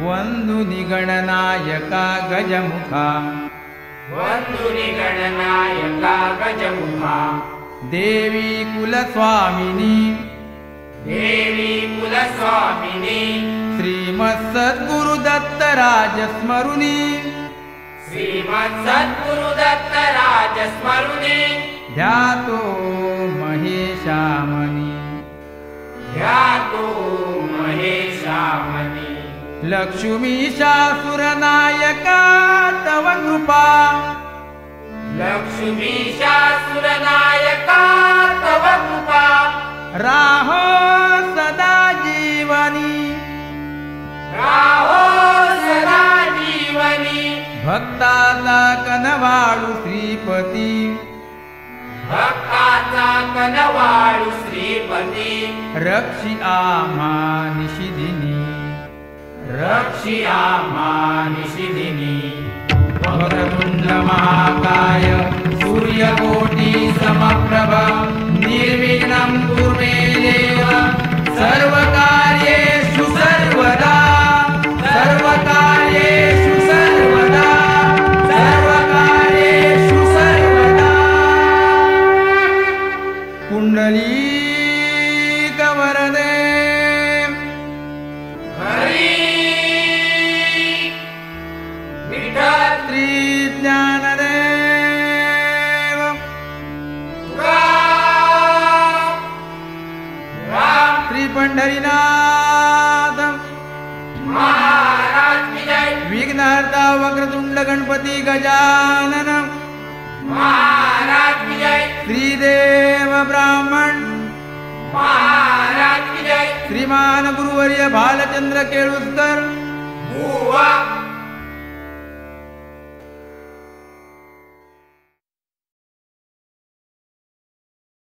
वंदुनि गणनायका गजमुखा वंदुनि गणनायका गजमुखा देवी कुलस्वामिनी देवी कुलस्वामिनी श्रीमत्सद्गुरुदत्त राजस्मरुनी श्रीमत्सद्गुरुदत्त राजस्मरुनी ध्यातो महेशामणि ध्यातो महेशामणि लक्ष्मीशासुरनायका तव कृपा लक्ष्मीशासुरनायका तव कृपा राहो सदा जीवनी राहो सदा जीवनी भक्ताचा कनवाळू श्रीपती भक्ताचा कनवाळू श्रीपती रक्षी आम्हा निशिदिनी रक्षी आम्हा निशिदिनी वक्रतुंड महाकाय सूर्यकोटि समप्रभ निर्विघ्नं कुरु मे देव सर्वकार्येषु सर्वदा सर्वकार्येषु सर्वदा सर्वकार्येषु सर्वदा पुंडलीक वरदे श्री ज्ञानदेव श्री पंढरीनाथ महाराज की जय विघ्नहर्ता वक्रतुंड गणपती गजानन महाराज की जय श्रीदेव ब्राह्मण महाराज की जय श्रीमान गुरुवर्य भालचंद्र केळुस्कर बुवा